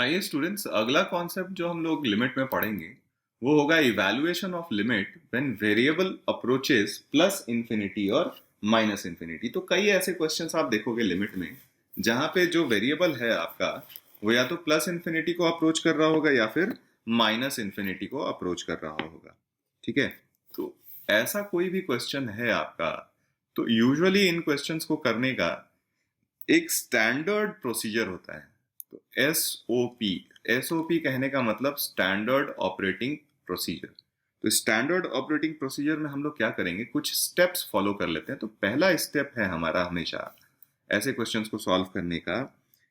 आइए स्टूडेंट्स, अगला कॉन्सेप्ट जो हम लोग लिमिट में पढ़ेंगे वो होगा evaluation of limit when variable approaches plus infinity और माइनस इंफिनिटी। तो कई ऐसे क्वेश्चंस आप देखोगे लिमिट में जहां पे जो वेरिएबल है आपका वो या तो प्लस इंफिनिटी को अप्रोच कर रहा होगा या फिर माइनस इंफिनिटी को अप्रोच कर रहा होगा। ठीक है, तो ऐसा कोई भी क्वेश्चन है आपका, तो यूजुअली इन क्वेश्चंस को करने का एक स्टैंडर्ड प्रोसीजर होता है। तो एसओपी कहने का मतलब स्टैंडर्ड ऑपरेटिंग प्रोसीजर। तो स्टैंडर्ड ऑपरेटिंग प्रोसीजर में हम लोग क्या करेंगे, कुछ स्टेप्स फॉलो कर लेते हैं। तो पहला स्टेप है हमारा हमेशा ऐसे क्वेश्चंस को सॉल्व करने का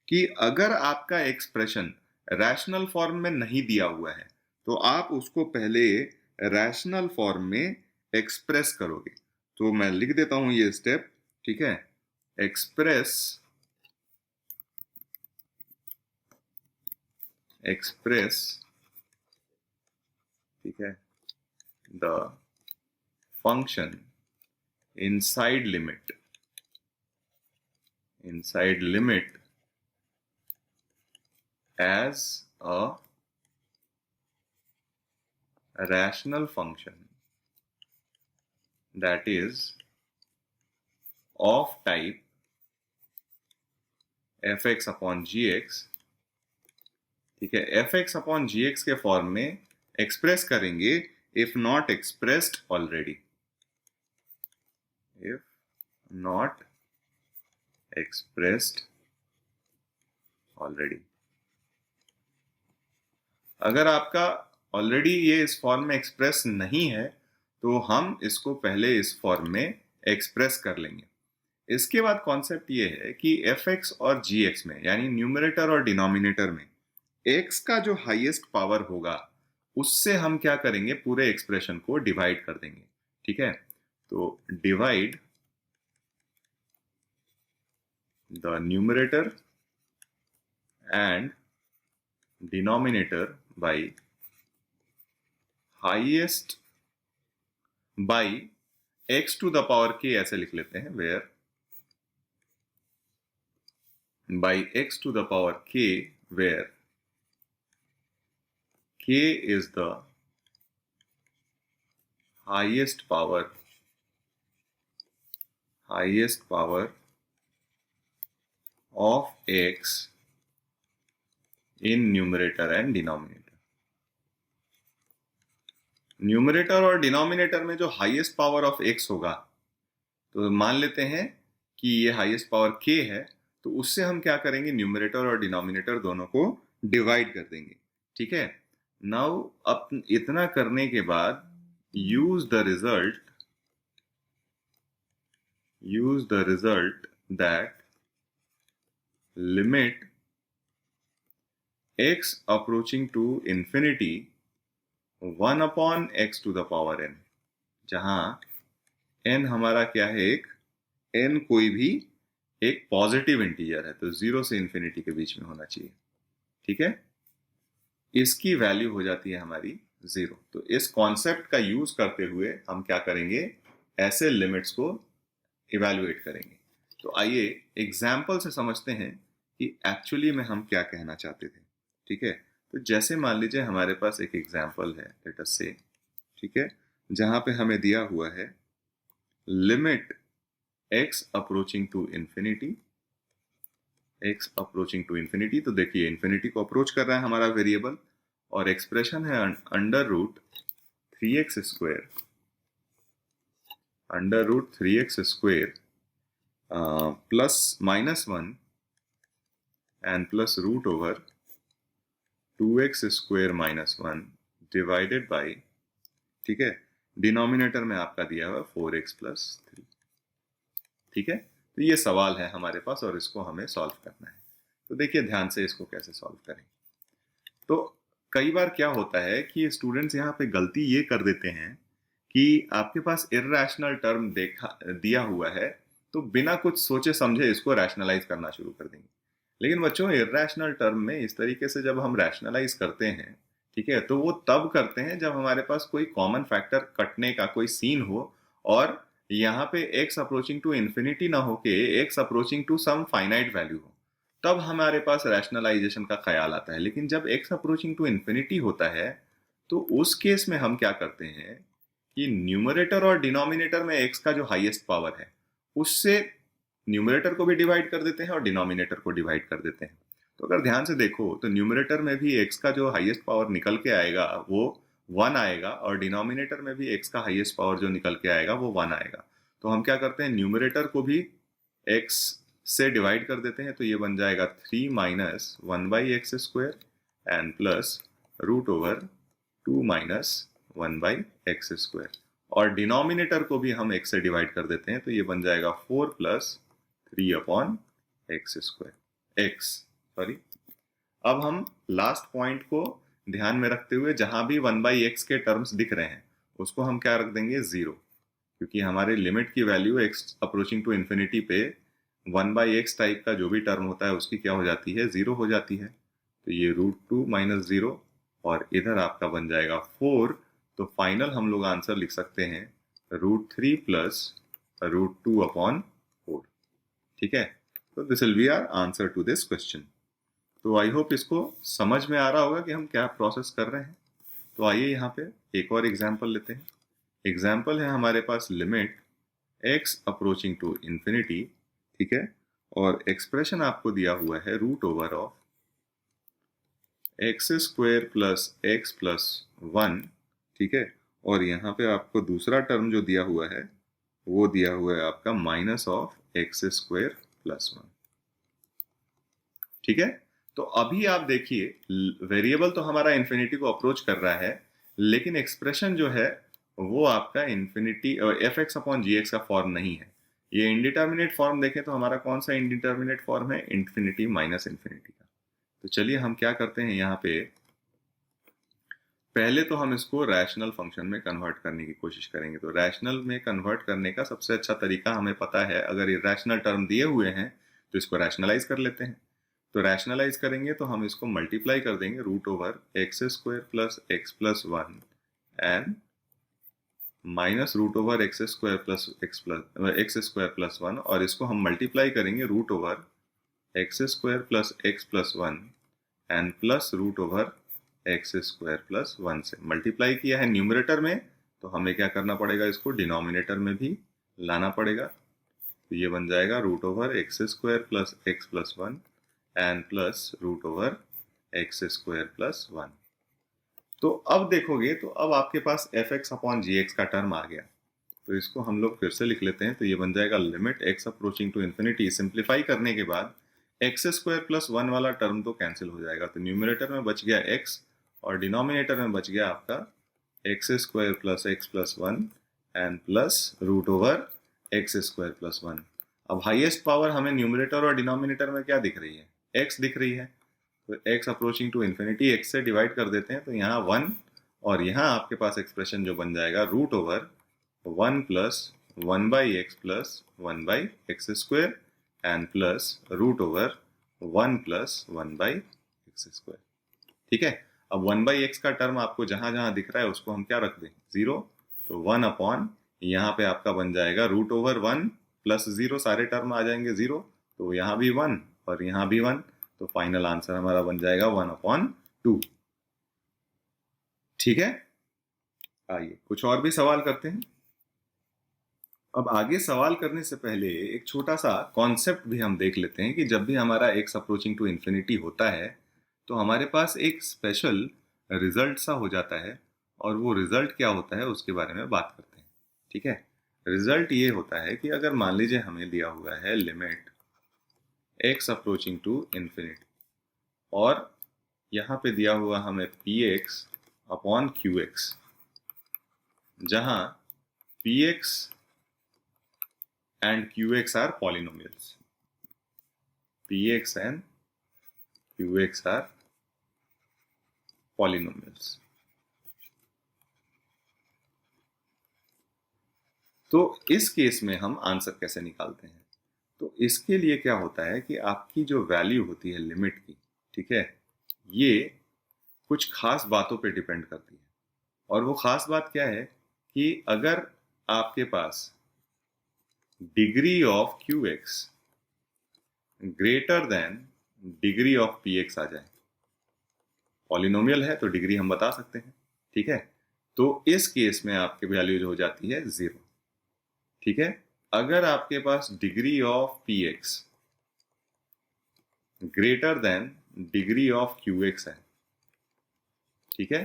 कि अगर आपका एक्सप्रेशन रैशनल फॉर्म में नहीं दिया हुआ है तो आप उसको पहले रैशनल फॉर्म में एक्सप्रेस करोगे। तो मैं लिख देता हूं ये स्टेप। ठीक है, एक्सप्रेस, ठीक है, the function inside limit as a rational function that is of type fx upon gx। ठीक है, fx upon gx के फॉर्म में एक्सप्रेस करेंगे if not expressed already, if not expressed already। अगर आपका ऑलरेडी ये इस फॉर्म में एक्सप्रेस नहीं है तो हम इसको पहले इस फॉर्म में एक्सप्रेस कर लेंगे। इसके बाद कॉन्सेप्ट ये है कि fx और gx में यानी न्यूमरेटर और डिनोमिनेटर में x का जो हाईएस्ट पावर होगा उससे हम क्या करेंगे, पूरे एक्सप्रेशन को डिवाइड कर देंगे। ठीक है, तो divide the numerator and denominator by highest by x to the power k, ऐसे लिख लेते हैं, where by x to the power k, where k is the highest power of x in numerator and denominator। Numerator और denominator में जो highest power of x होगा, तो मान लेते हैं कि ये हाईएस्ट पावर k है, तो उससे हम क्या करेंगे, न्यूमरेटर और डिनोमिनेटर दोनों को डिवाइड कर देंगे। ठीक है, नाउ अब इतना करने के बाद use the result that limit x approaching to infinity 1 upon x to the power n, जहां n हमारा क्या है, एक n कोई भी एक पॉजिटिव इंटीजर है, तो 0 से इंफिनिटी के बीच में होना चाहिए। ठीक है, इसकी वैल्यू हो जाती है हमारी 0। तो इस कॉन्सेप्ट का यूज करते हुए हम क्या करेंगे, ऐसे लिमिट्स को इवैल्यूएट करेंगे। तो आइए एग्जाम्पल से समझते हैं कि एक्चुअली में हम क्या कहना चाहते थे। ठीक है, तो जैसे मान लीजिए हमारे पास एक एग्जाम्पल है, लेट अस से, ठीक है, जहां पे हमें दिया हुआ है limit x approaching to infinity, तो देखिए इंफिनिटी को अप्रोच कर रहा है हमारा वेरिएबल, और एक्सप्रेशन है under root 3x square plus -1 and plus root over 2x square -1 divided by, ठीक है, डिनोमिनेटर में आपका दिया हुआ 4x प्लस 3। ठीक है, तो ये सवाल है हमारे पास और इसको हमें सॉल्व करना है। तो देखिए ध्यान से इसको कैसे सॉल्व करें। तो कई बार क्या होता है कि स्टूडेंट्स यहाँ पे गलती ये कर देते हैं कि आपके पास इर्रेशनल टर्म दिया हुआ है, तो बिना कुछ सोचे समझे इसको रैशनलाइज करना शुरू कर देंगे। लेकिन बच्चों, इर्रेशनल टर्म में इस तरीके से जब हम रैशनलाइज करते हैं, ठीक है, तो वो तब करते हैं जब हमारे पास कोई कॉमन फैक्टर कटने का कोई सीन हो और यहाँ पे x अप्रोचिंग टू इंफिनिटी ना होके x approaching to some finite value हो। तब हमारे पास रैशनलाइजेशन का ख्याल आता है। लेकिन जब x अप्रोचिंग टू इन्फिनिटी होता है तो उस केस में हम क्या करते हैं कि न्यूमरेटर और डिनोमिनेटर में x का जो हाईएस्ट पावर है उससे न्यूमरेटर को भी डिवाइड कर देते हैं और डिनोमिनेटर को डिवाइड कर देते हैं। तो अगर ध्यान से देखो तो न्यूमरेटर में भी x का जो हाईएस्ट पावर निकल के आएगा वो 1 आएगा और डिनोमिनेटर में भी x का हाईएस्ट पावर जो निकल के आएगा वो 1 आएगा। तो हम क्या करते हैं, न्यूमरेटर को भी x से डिवाइड कर देते हैं, तो ये बन जाएगा 3 minus 1/x² and plus √2 minus 1/x²। और डिनोमिनेटर को भी हम x से डिवाइड कर देते हैं, तो ये बन जाएगा 4 प्लस 3/x²। अब हम लास्ट पॉइंट को ध्यान में रखते हुए जहां भी 1/x के टर्म्स दिख रहे हैं उसको हम क्या रख देंगे, 0, क्योंकि हमारे लिमिट की value x approaching to infinity पे 1/x टाइप का जो भी टर्म होता है उसकी क्या हो जाती है, 0 हो जाती है। तो ये √2 माइनस 0 और इधर आपका बन जाएगा 4। तो फाइनल हम लोग आंसर लिख सकते हैं √3 प्लस √2/4। ठीक है, तो this will be our answer to this question. तो आई होप इसको समझ में आ रहा होगा कि हम क्या प्रोसेस कर रहे हैं। तो आइए यहाँ पे एक और एग्जाम्पल लेते हैं। एग्जाम्पल है हमारे पास limit x approaching to infinity, ठीक है, और एक्सप्रेशन आपको दिया हुआ है √x² प्लस x प्लस 1, ठीक है, और यहाँ पे आपको दूसरा टर्म जो दिया हुआ है वो दिया हुआ है आपका -(x² प्लस 1), ठीक है। तो अभी आप देखिए वेरिएबल तो हमारा इन्फिनिटी को अप्रोच कर रहा है, लेकिन एक्सप्रेशन जो है वो आपका इन्फिनिटी f(x/gx) का फॉर्म नहीं है। ये इंडिटर्मिनेट फॉर्म देखें तो हमारा कौन सा इंडिटर्मिनेट फॉर्म है, इन्फिनिटी माइनस इन्फिनिटी का। तो चलिए हम क्या करते हैं, यहाँ पे पहले तो हम इसको रैशनल फंक्शन में कन्वर्ट करने की कोशिश करेंगे। तो रैशनल में कन्वर्ट करने का सबसे अच्छा तरीका हमें पता है, अगर इरैशनल टर्म दिए हुए हैं तो इसको रैशनलाइज कर लेते हैं। तो रैशनलाइज करेंगे तो हम इसको मल्टीप्लाई कर देंगे √x² plus x plus 1 and minus √x² plus x² plus 1, और इसको हम मल्टीप्लाई करेंगे √x² plus x plus 1 and plus √x² plus 1 से मल्टीप्लाई किया है न्यूमरेटर में, तो हमें क्या करना पड़ेगा, इसको डिनोमिनेटर में भी लाना पड़ेगा। तो ये बन जाएगा √x² plus x plus 1 and plus √x² plus 1। तो अब देखोगे तो अब आपके पास f(x/gx) का टर्म आ गया। तो इसको हम लोग फिर से लिख लेते हैं। तो ये बन जाएगा limit x approaching to infinity. Simplify करने के बाद x² प्लस 1 वाला टर्म तो कैंसिल हो जाएगा, तो न्यूमरेटर में बच गया x और डिनोमिनेटर में बच गया आपका x² plus x plus 1 and plus √x² plus 1। अब हाईएस्ट पावर हमें न्यूमरेटर और डिनोमिनेटर में क्या दिख रही है, x दिख रही है। तो x approaching to infinity x से डिवाइड कर देते हैं, तो यहाँ 1 और यहाँ आपके पास एक्सप्रेशन जो बन जाएगा √1 plus 1/x plus 1/x² and plus √1 plus 1/x²। ठीक है, अब 1/x का टर्म आपको जहां जहां दिख रहा है उसको हम क्या रख दें, 0। तो 1 अपॉन यहाँ पे आपका बन जाएगा √1 प्लस 0, सारे टर्म आ जाएंगे 0, तो यहाँ भी 1 और यहाँ भी 1, तो फाइनल आंसर हमारा बन जाएगा 1/2। ठीक है, आइए कुछ और भी सवाल करते हैं। अब आगे सवाल करने से पहले एक छोटा सा कॉन्सेप्ट भी हम देख लेते हैं कि जब भी हमारा x अप्रोचिंग टू इन्फिनिटी होता है तो हमारे पास एक स्पेशल रिजल्ट सा हो जाता है, और वो रिजल्ट क्या होता है उसके बारे में बात करते हैं। ठीक है, रिजल्ट ये होता है कि अगर मान लीजिए हमें दिया हुआ है limit x approaching to infinity और यहाँ पे दिया हुआ हमें px अपॉन qx, जहाँ px and qx are polynomials. px and qx are polynomials. तो इस केस में हम आंसर कैसे निकालते हैं, तो इसके लिए क्या होता है कि आपकी जो वैल्यू होती है लिमिट की, ठीक है, ये कुछ खास बातों पे डिपेंड करती है। और वो खास बात क्या है कि अगर आपके पास degree of qx greater than degree of P X आ जाए। पॉलिनोमियल है तो डिग्री हम बता सकते हैं, ठीक है। तो इस केस में आपकी वैल्यू हो जाती है 0, ठीक है। अगर आपके पास degree of P X greater than degree of Q X है, ठीक है,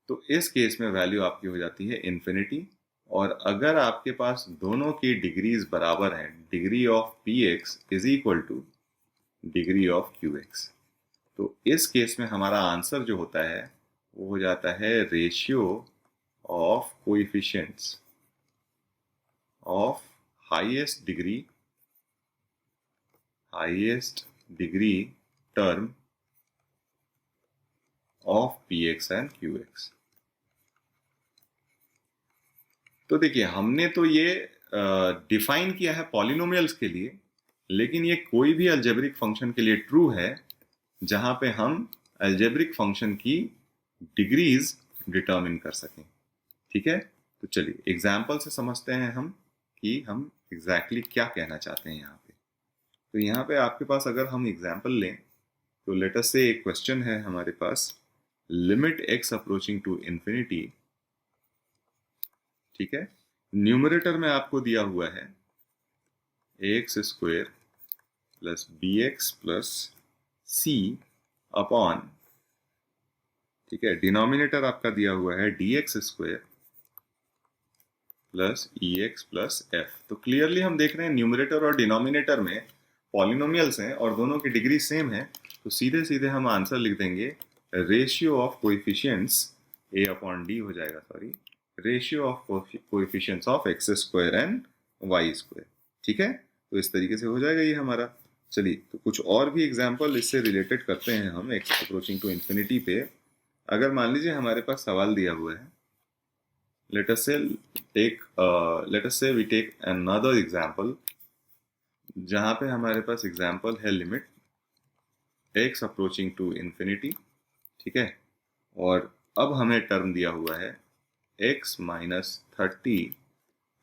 तो इस केस में वैल्यू आपकी हो जाती है इन्फिनिटी। और अगर आपके पास दोनों की डिग्रीज बराबर हैं, degree of P x is equal two degree of Q x, तो इस केस में हमारा आंसर जो होता है वो हो जाता है ratio of coefficients of highest degree term of P x and Q x. तो देखिए हमने तो ये डिफाइन किया है पॉलिनोमियल्स के लिए, लेकिन ये कोई भी अलजेब्रिक फंक्शन के लिए ट्रू है जहां पे हम अलजेब्रिक फंक्शन की डिग्रीज डिटरमिन कर सकें, ठीक है। तो चलिए एग्जाम्पल से समझते हैं हम कि हम एग्जैक्टली क्या कहना चाहते हैं यहाँ पे। तो यहाँ पे आपके पास अगर हम एग्जाम्पल लें तो लेट अस से एक क्वेश्चन है हमारे पास, limit x approaching to infinity, ठीक है। न्यूमरेटर में आपको दिया हुआ है x square plus b x plus c upon, ठीक है, डिनोमिनेटर आपका दिया हुआ है d x square plus e x plus f. तो क्लियरली हम देख रहे हैं न्यूमरेटर और डिनोमिनेटर में पॉलिनोमियल्स हैं और दोनों की डिग्री सेम है, तो सीधे सीधे हम आंसर लिख देंगे ratio of coefficients a upon d हो जाएगा, sorry, ratio of coefficients of x square and y square, ठीक है। तो इस तरीके से हो जाएगा ये हमारा। चलिए तो कुछ और भी एग्जाम्पल इससे रिलेटेड करते हैं हम एक्स अप्रोचिंग टू इन्फिनिटी पे। अगर मान लीजिए हमारे पास सवाल दिया हुआ है, let us say we take another example जहां पे हमारे पास एग्जाम्पल है limit x approaching to infinity, ठीक है। और अब हमें टर्म दिया हुआ है x minus 30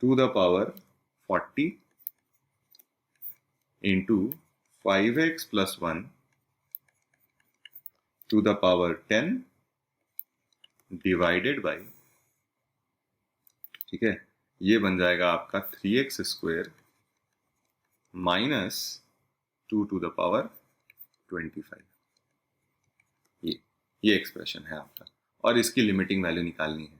to the power 40 into 5x plus 1 to the power 10 divided by, ठीक है, ये बन जाएगा आपका 3x square minus 2 to the power 25। ये एक्सप्रेशन है आपका और इसकी लिमिटिंग वैल्यू निकालनी है।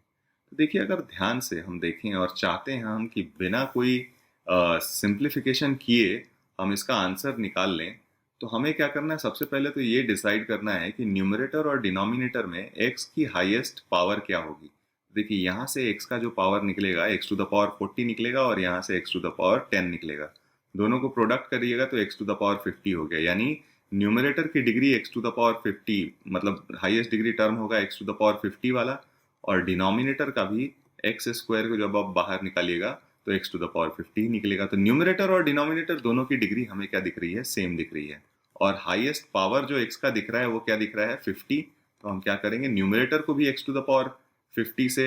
तो देखिए अगर ध्यान से हम देखें और चाहते हैं हम कि बिना कोई सिंप्लीफिकेशन किए हम इसका आंसर निकाल लें, तो हमें क्या करना है, सबसे पहले तो ये डिसाइड करना है कि न्यूमरेटर और डिनोमिनेटर में x की हाईएस्ट पावर क्या होगी। देखिए यहाँ से x का जो पावर निकलेगा x टू द पावर 40 निकलेगा और यहाँ से x टू द पावर 10 निकलेगा। दोनों को प्रोडक्ट करिएगा तो x टू द पावर 50 हो गया, यानी न्यूमरेटर की degree x to the power 50 मतलब हाईएस्ट डिग्री टर्म होगा x टू द पावर 50 वाला, और डिनोमिनेटर का भी एक्स स्क्वायर को जब आप बाहर निकालिएगा तो x टू द पावर 50 निकलेगा। तो न्यूमरेटर और डिनोमिनेटर दोनों की डिग्री हमें क्या दिख रही है, सेम दिख रही है। और हाईएस्ट पावर जो x का दिख रहा है वो क्या दिख रहा है, 50। तो हम क्या करेंगे, न्यूमरेटर को भी x टू द पावर 50 से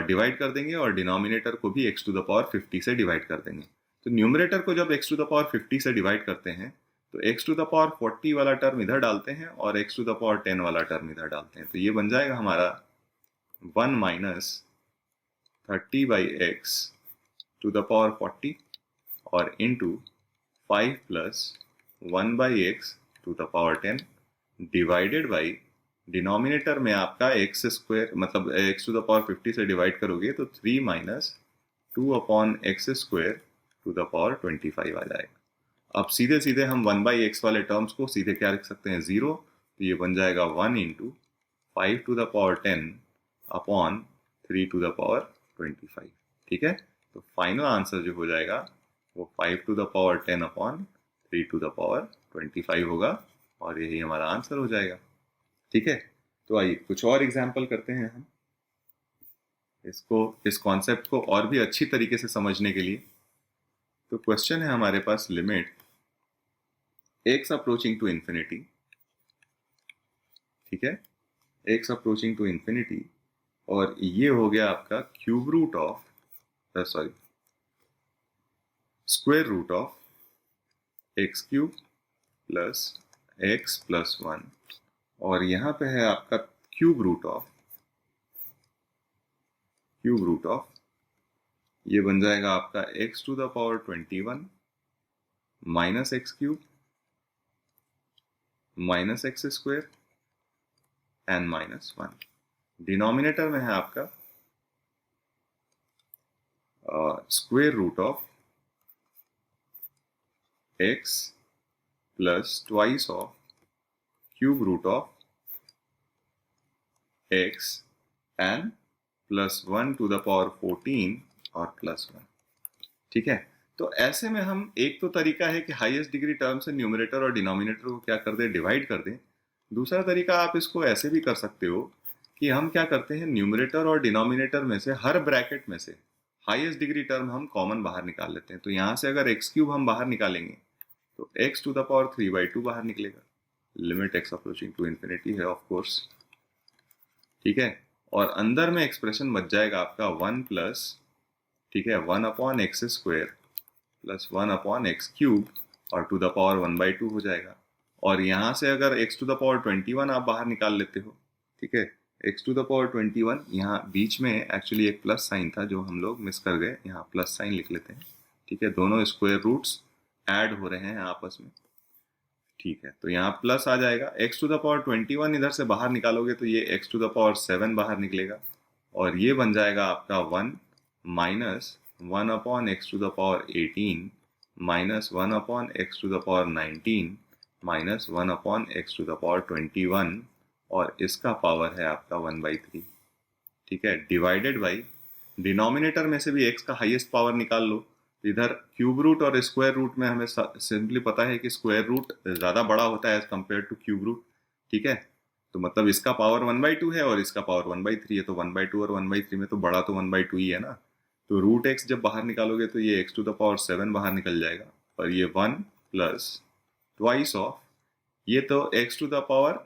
डिवाइड कर देंगे और डिनोमिनेटर को भी x टू द पावर 50 से डिवाइड कर देंगे। तो न्यूमरेटर को जब x टू द पावर 50 से डिवाइड करते हैं तो x टू द पावर 40 वाला टर्म इधर डालते हैं और x टू द पावर 10 वाला टर्म इधर डालते हैं। तो ये बन जाएगा हमारा 1 minus 30 by x to the power 40 और into 5 plus 1 by x to the power 10 divided by denominator में आपका एक्स स्क्वायर मतलब एक्स टू द पावर 50 से डिवाइड करोगे तो 3 minus 2 upon x square to the power 25 आ जाएगा। अब सीधे सीधे हम 1 बाई एक्स वाले टर्म्स को सीधे क्या लिख सकते हैं, 0। तो ये बन जाएगा 1 into 5 to the power 10 upon 3 to the power 25, ठीक है। तो फाइनल आंसर जो हो जाएगा वो 5 to the power 10 upon 3 to the power 25 होगा और यही हमारा आंसर हो जाएगा, ठीक है। तो आइए कुछ और एग्जाम्पल करते हैं हम इस कॉन्सेप्ट को और भी अच्छी तरीके से समझने के लिए। तो क्वेश्चन है हमारे पास limit x approaching to infinity, ठीक है, x अप्रोचिंग टू इंफिनिटी, और ये हो गया आपका cube root of square root of x cube plus x plus 1 और यहाँ पे है आपका क्यूब रूट ऑफ ये बन जाएगा आपका x to the power 21 minus x cube minus x square and minus 1। Denominator में है आपका square root of x plus twice of cube root of x and plus 1 to the power 14 और plus 1। ठीक है, तो ऐसे में हम एक तो तरीका है कि हाईएस्ट डिग्री टर्म से न्यूमरेटर और डिनोमिनेटर को क्या कर दें, डिवाइड कर दें। दूसरा तरीका आप इसको ऐसे भी कर सकते हो कि हम क्या करते हैं, न्यूमरेटर और डिनोमिनेटर में से हर ब्रैकेट में से हाईएस्ट डिग्री टर्म हम कॉमन बाहर निकाल लेते हैं। तो यहाँ से अगर एक्स क्यूब हम बाहर निकालेंगे तो x टू द पावर 3/2 बाहर निकलेगा। Limit x approaching to infinity है ऑफ कोर्स। ठीक है, और अंदर में एक्सप्रेशन बच जाएगा आपका 1 प्लस, ठीक है, 1 upon x square plus 1 upon x cube और टू द पावर 1/2 हो जाएगा। और यहाँ से अगर x टू द पावर 21 आप बाहर निकाल लेते हो, ठीक है, x टू द पावर 21, यहाँ बीच में एक्चुअली एक प्लस साइन था जो हम लोग मिस कर गए, यहाँ प्लस साइन लिख लेते हैं। ठीक है, दोनों स्क्वायर रूट्स ऐड हो रहे हैं आपस में। ठीक है, तो यहाँ प्लस आ जाएगा। x टू द पावर 21 इधर से बाहर निकालोगे तो ये x टू द पावर 7 बाहर निकलेगा और ये बन जाएगा आपका 1 minus 1 upon x to the power 18 minus 1 upon x to the power 19 minus 1 upon x to the power 21 और इसका पावर है आपका 1/3। ठीक है, डिवाइडेड बाई डिनोमिनेटर में से भी x का हाईएस्ट पावर निकाल लो। इधर क्यूब रूट और स्क्वायर रूट में हमें सिंपली पता है कि स्क्वायर रूट ज़्यादा बड़ा होता है as compared to cube root. ठीक है, तो मतलब इसका पावर 1/2 है और इसका पावर 1/3 है, तो 1/2 और 1/3 में तो बड़ा तो 1/2 ही है ना। तो रूट एक्स जब बाहर निकालोगे तो ये x टू द पावर 7 बाहर निकल जाएगा और ये 1 प्लस ट्वाइस ऑफ ये तो x टू द पावर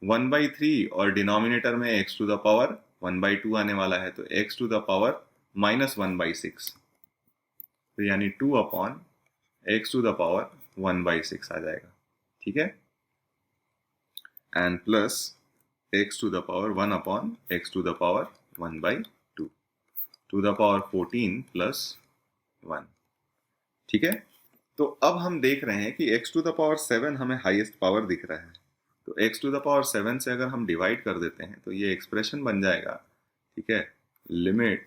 1/3 और डिनोमिनेटर में x टू द पावर 1/2 आने वाला है, तो x टू द पावर -1/6, तो यानी 2 upon x to the power 1/6 आ जाएगा। ठीक है, and plus x to the power 1 upon x to the power 1/2 to the power 14 plus 1। ठीक है, तो अब हम देख रहे हैं कि x टू द पावर 7 हमें हाईएस्ट पावर दिख रहा है, तो x टू द पावर 7 से अगर हम डिवाइड कर देते हैं तो ये एक्सप्रेशन बन जाएगा। ठीक है, limit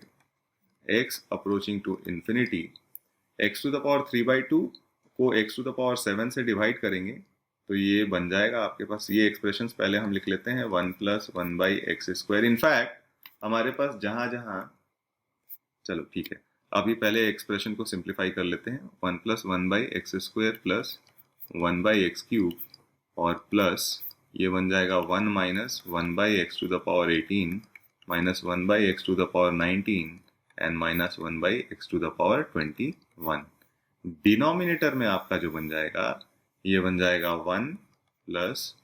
x approaching to infinity, x to the power 3/2 को x टू द पावर 7 से डिवाइड करेंगे तो ये बन जाएगा आपके पास, ये एक्सप्रेशंस पहले हम लिख लेते हैं 1 प्लस 1/x²। इनफैक्ट हमारे पास जहाँ चलो ठीक है, अभी पहले एक्सप्रेशन को सिंप्लीफाई कर लेते हैं। 1 प्लस 1/x² प्लस 1/x³ और प्लस ये बन जाएगा 1 minus 1/x to the power 18 minus 1/x to the power 19 and minus 1/x to the power 21। Denominator में आपका जो बन जाएगा ये बन जाएगा 1 plus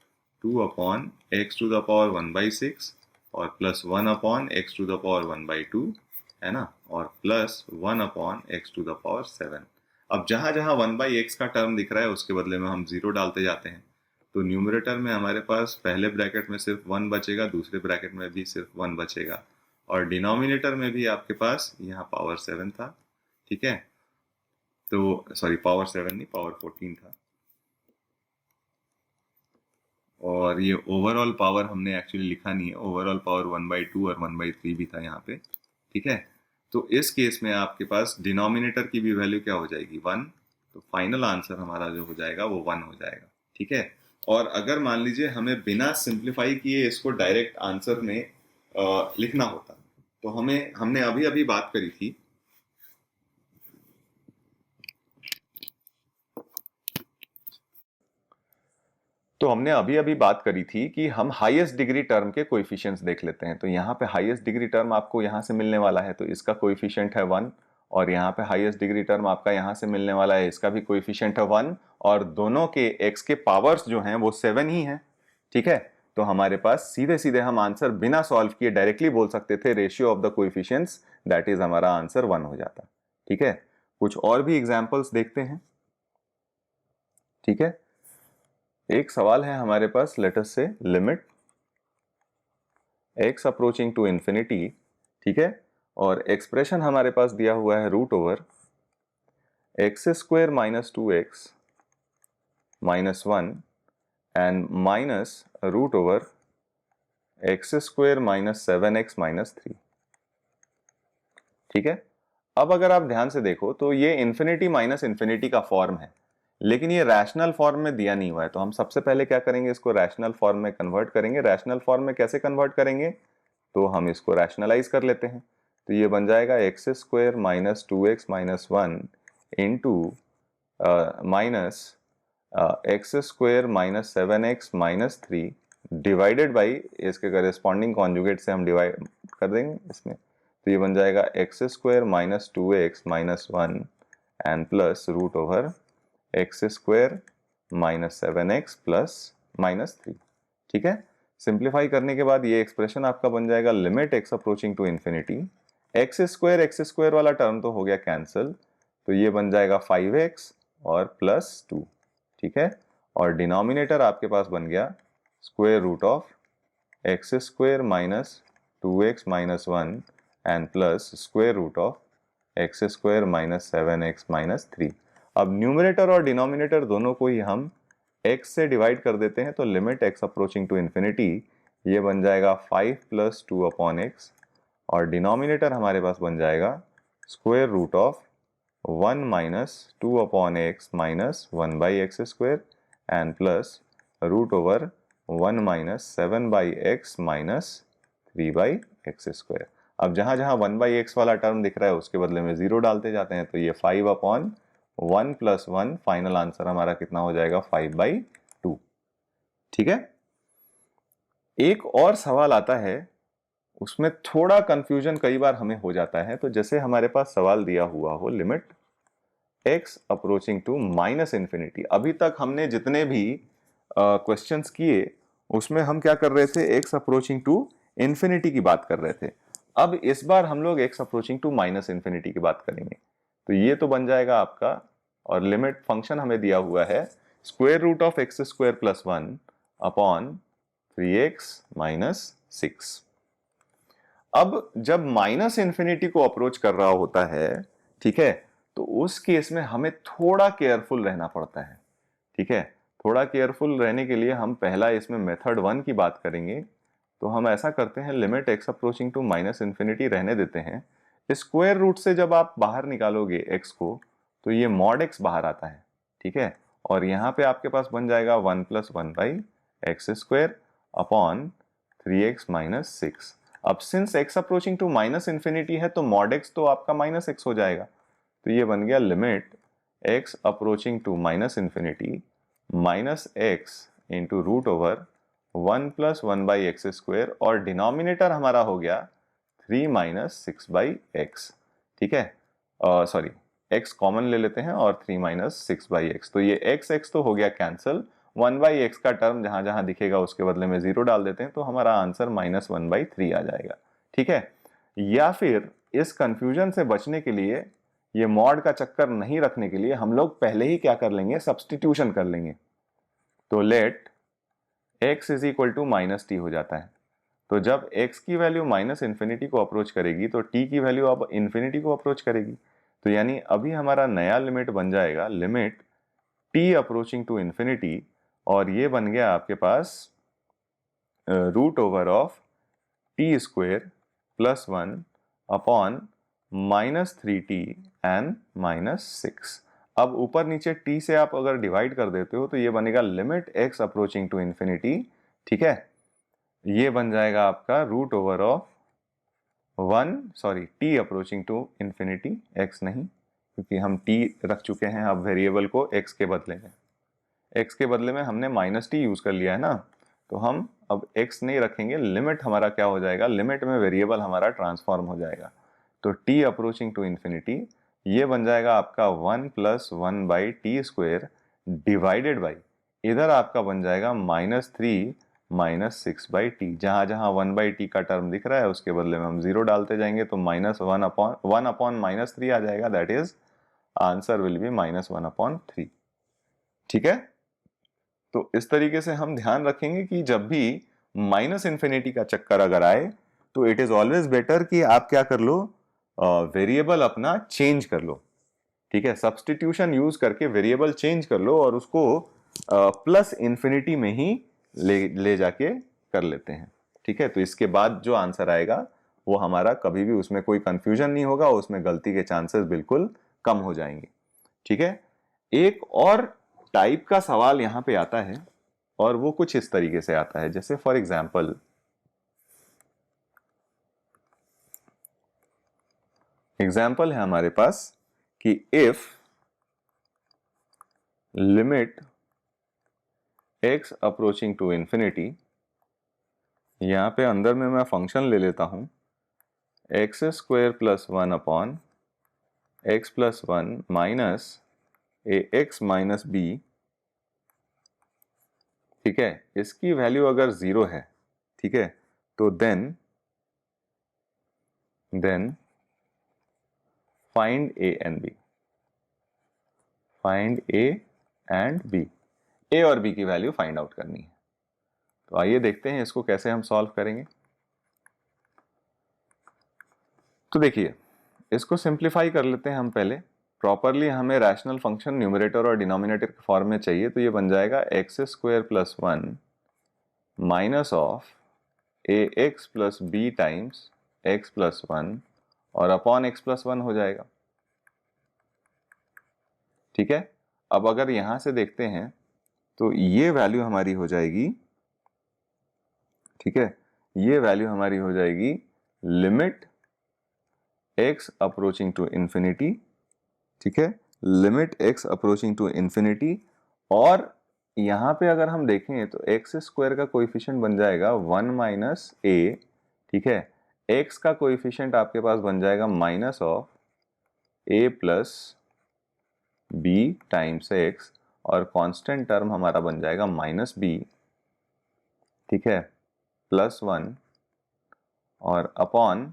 2 upon x to the power 1/6 और plus 1 upon x to the power 1/2 है ना, और plus 1 upon x to the power 7। अब जहां जहां 1/x का टर्म दिख रहा है उसके बदले में हम 0 डालते जाते हैं, तो न्यूमरेटर में हमारे पास पहले ब्रैकेट में सिर्फ 1 बचेगा, दूसरे ब्रैकेट में भी सिर्फ 1 बचेगा और डिनोमिनेटर में भी आपके पास यहाँ पावर 7 था। ठीक है, तो सॉरी पावर 7 नहीं, पावर 14 था और ये ओवरऑल पावर हमने एक्चुअली लिखा नहीं है, ओवरऑल पावर 1/2 और 1/3 भी था यहाँ पे। ठीक है, तो इस केस में आपके पास डिनोमिनेटर की भी वैल्यू क्या हो जाएगी, 1, तो फाइनल आंसर हमारा जो हो जाएगा वो 1 हो जाएगा। ठीक है, और अगर मान लीजिए हमें बिना सिंप्लीफाई किए इसको डायरेक्ट आंसर में लिखना होता तो हमने अभी अभी बात करी थी कि हम हाईएस्ट डिग्री टर्म के कोएफिशिएंट्स देख लेते हैं। तो यहाँ पे हाईएस्ट डिग्री टर्म आपको यहाँ से मिलने वाला है, तो इसका कोएफिशिएंट है 1 और यहाँ पे हाईएस्ट डिग्री टर्म आपका यहाँ से मिलने वाला है, इसका भी कोएफिशिएंट है 1 और दोनों के x के पावर्स जो हैं वो 7 ही हैं। ठीक है, तो हमारे पास सीधे सीधे हम आंसर बिना सॉल्व किए डायरेक्टली बोल सकते थे ratio of the coefficients, that is हमारा आंसर 1 हो जाता। ठीक है, कुछ और भी एग्जांपल्स देखते हैं। ठीक है, एक सवाल है हमारे पास, लेट अस से limit x approaching to infinity, ठीक है, और एक्सप्रेशन हमारे पास दिया हुआ है root over x square minus 2x minus 1 and minus root over x square minus 7x minus 3, ठीक है। अब अगर आप ध्यान से देखो तो ये इंफिनिटी माइनस इंफिनिटी का फॉर्म है, लेकिन ये रैशनल फॉर्म में दिया नहीं हुआ है, तो हम सबसे पहले क्या करेंगे, इसको रैशनल फॉर्म में कन्वर्ट करेंगे। रैशनल फॉर्म में कैसे कन्वर्ट करेंगे, तो हम इसको रैशनलाइज कर लेते हैं। तो ये बन जाएगा x square minus 2x minus 1 into minus x square minus 7x minus 3 divided by, इसके करेस्पॉन्डिंग कॉन्जुगेट से हम डिवाइड कर देंगे इसमें, तो ये बन जाएगा x square minus 2x minus 1 and plus root over x square minus 7x plus minus 3, ठीक है। सिंप्लीफाई करने के बाद ये एक्सप्रेशन आपका बन जाएगा limit x approaching to infinity, x square वाला टर्म तो हो गया कैंसिल, तो ये बन जाएगा 5x और प्लस 2, ठीक है। और डिनोमिनेटर आपके पास बन गया square root of x square minus 2x minus 1 and plus square root of x square minus 7x minus 3। अब न्यूमरेटर और डिनोमिनेटर दोनों को ही हम x से डिवाइड कर देते हैं, तो limit x approaching to infinity ये बन जाएगा 5 प्लस 2 अपॉन एक्स, और डिनोमिनेटर हमारे पास बन जाएगा square root of 1 minus 2 upon x minus 1 by x square and plus root over 1 minus 7 by x minus 3 by x square. अब जहां जहां 1 बाई एक्स वाला टर्म दिख रहा है उसके बदले में 0 डालते जाते हैं, तो ये 5 अपॉन 1 प्लस 1, फाइनल आंसर हमारा कितना हो जाएगा 5/2, ठीक है। एक और सवाल आता है, उसमें थोड़ा कंफ्यूजन कई बार हमें हो जाता है। तो जैसे हमारे पास सवाल दिया हुआ हो limit x approaching to minus infinity, अभी तक हमने जितने भी क्वेश्चंस किए उसमें हम क्या कर रहे थे, x अप्रोचिंग टू इंफिनिटी की बात कर रहे थे। अब इस बार हम लोग x approaching to minus infinity की बात करेंगे। तो ये तो बन जाएगा आपका, और लिमिट फंक्शन हमें दिया हुआ है square root of x square plus 1 upon 3x minus 6। अब जब माइनस इंफिनिटी को अप्रोच कर रहा होता है, ठीक है, तो उस केस में हमें थोड़ा केयरफुल रहना पड़ता है, ठीक है। थोड़ा केयरफुल रहने के लिए हम पहला इसमें मेथड 1 की बात करेंगे। तो हम ऐसा करते हैं, limit x approaching to minus infinity रहने देते हैं। स्क्वायर रूट से जब आप बाहर निकालोगे x को, तो ये मॉड x बाहर आता है, ठीक है। और यहाँ पे आपके पास बन जाएगा 1 plus 1 by x square upon 3x minus 6। अब since x approaching to minus infinity है, तो मॉड x तो आपका माइनस x हो जाएगा। तो ये बन गया limit x approaching to minus infinity minus x into root over 1 plus 1 by x square, और डिनोमिनेटर हमारा हो गया 3 माइनस 6 बाई एक्स, ठीक है। सॉरी, x कॉमन ले लेते हैं और 3 माइनस 6 बाई एक्स, तो ये x तो हो गया कैंसिल, 1 बाई एक्स का टर्म जहां जहां दिखेगा उसके बदले में 0 डाल देते हैं, तो हमारा आंसर माइनस 1/3 आ जाएगा, ठीक है। या फिर इस कंफ्यूजन से बचने के लिए, ये मॉड का चक्कर नहीं रखने के लिए, हम लोग पहले ही क्या कर लेंगे, सब्सटीट्यूशन कर लेंगे। तो let x is equal to minus t हो जाता है। तो जब x की वैल्यू माइनस इंफिनिटी को अप्रोच करेगी, तो t की वैल्यू अब इंफिनिटी को अप्रोच करेगी। तो यानी अभी हमारा नया लिमिट बन जाएगा limit t approaching to infinity, और ये बन गया आपके पास root over of t square plus 1 upon minus 3t and minus 6। अब ऊपर नीचे t से आप अगर डिवाइड कर देते हो, तो ये बनेगा limit x approaching to infinity, ठीक है। ये बन जाएगा आपका root over of t approaching to infinity, x नहीं, क्योंकि हम t रख चुके हैं अब वेरिएबल को x के बदले में। x के बदले में हमने माइनस टी यूज कर लिया है ना, तो हम अब x नहीं रखेंगे। लिमिट हमारा क्या हो जाएगा, लिमिट में वेरिएबल हमारा ट्रांसफॉर्म हो जाएगा। तो t अप्रोचिंग टू इंफिनिटी ये बन जाएगा आपका 1 plus 1 by T square divided by, इधर आपका बन जाएगा माइनस 3 माइनस 6 बाई टी। जहां जहां 1 बाई टी का टर्म दिख रहा है उसके बदले में हम 0 डालते जाएंगे, तो माइनस 1 अपॉन माइनस 3 आ जाएगा। That is answer will be minus 1/3, ठीक है। तो इस तरीके से हम ध्यान रखेंगे कि जब भी माइनस इन्फिनिटी का चक्कर अगर आए तो इट इज ऑलवेज बेटर कि आप क्या कर लो, वेरिएबल अपना चेंज कर लो, ठीक है, सब्स्टिट्यूशन यूज करके वेरिएबल चेंज कर लो और उसको प्लस इन्फिनिटी में ही ले जाके कर लेते हैं, ठीक है। तो इसके बाद जो आंसर आएगा वो हमारा कभी भी उसमें कोई कंफ्यूजन नहीं होगा, उसमें गलती के चांसेस बिल्कुल कम हो जाएंगे, ठीक है। एक और टाइप का सवाल यहां पे आता है और वो कुछ इस तरीके से आता है, जैसे फॉर एग्जांपल है हमारे पास कि if limit x approaching to infinity, यहां पे अंदर में मैं फंक्शन ले लेता हूं x square plus 1 upon x plus 1 minus a x minus b, ठीक है। इसकी वैल्यू अगर 0 है, ठीक है, तो then find a and b, find a and b, A और बी की वैल्यू फाइंड आउट करनी है। तो आइए देखते हैं इसको कैसे हम सॉल्व करेंगे। तो देखिए इसको सिंप्लीफाई कर लेते हैं हम पहले। प्रॉपरली हमें रैशनल फंक्शन न्यूमरेटर और डिनोमिनेटर के फॉर्म में चाहिए, तो ये बन जाएगा x square plus 1 minus of a x plus b times x plus 1 और अपॉन एक्स प्लस 1 हो जाएगा, ठीक है। अब अगर यहां से देखते हैं तो ये वैल्यू हमारी हो जाएगी, ठीक है, ये वैल्यू हमारी हो जाएगी limit x approaching to infinity, ठीक है, limit x approaching to infinity. और यहां पे अगर हम देखें तो एक्स स्क्वायर का कोएफिशिएंट बन जाएगा 1 माइनस ए, ठीक है, x का कोएफिशिएंट आपके पास बन जाएगा minus of a plus b times x और कांस्टेंट टर्म हमारा बन जाएगा माइनस बी, ठीक है, प्लस 1 और अपॉन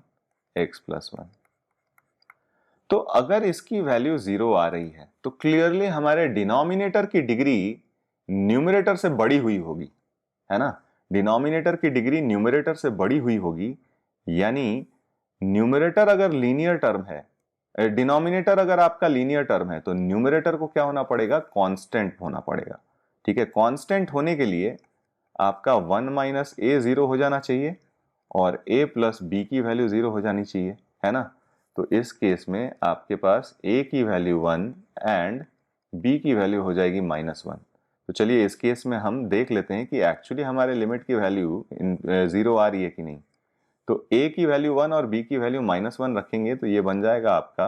x प्लस 1। तो अगर इसकी वैल्यू 0 आ रही है तो क्लियरली हमारे डिनोमिनेटर की डिग्री न्यूमरेटर से बड़ी हुई होगी, है ना। डिनोमिनेटर की डिग्री न्यूमरेटर से बड़ी हुई होगी, यानी न्यूमरेटर अगर लीनियर टर्म है, डिनोमिनेटर अगर आपका लीनियर टर्म है, तो न्यूमरेटर को क्या होना पड़ेगा, कांस्टेंट होना पड़ेगा, ठीक है। कांस्टेंट होने के लिए आपका 1 माइनस ए 0 हो जाना चाहिए और a प्लस बी की वैल्यू 0 हो जानी चाहिए, है ना। तो इस केस में आपके पास a की वैल्यू 1 एंड b की वैल्यू हो जाएगी -1। तो चलिए इस केस में हम देख लेते हैं कि एक्चुअली हमारे लिमिट की वैल्यू 0 आ रही है कि नहीं। तो a की वैल्यू 1 और b की वैल्यू -1 रखेंगे तो ये बन जाएगा आपका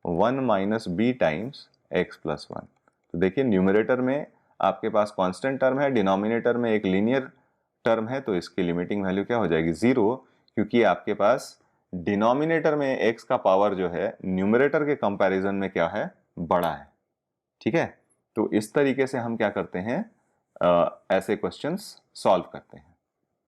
1 minus b times x plus 1। तो देखिए न्यूमरेटर में आपके पास कांस्टेंट टर्म है, डिनोमिनेटर में एक लीनियर टर्म है, तो इसकी लिमिटिंग वैल्यू क्या हो जाएगी, 0, क्योंकि आपके पास डिनोमिनेटर में x का पावर जो है न्यूमरेटर के कंपैरिजन में क्या है, बड़ा है, ठीक है। तो इस तरीके से हम क्या करते हैं, ऐसे क्वेश्चंस सॉल्व करते हैं।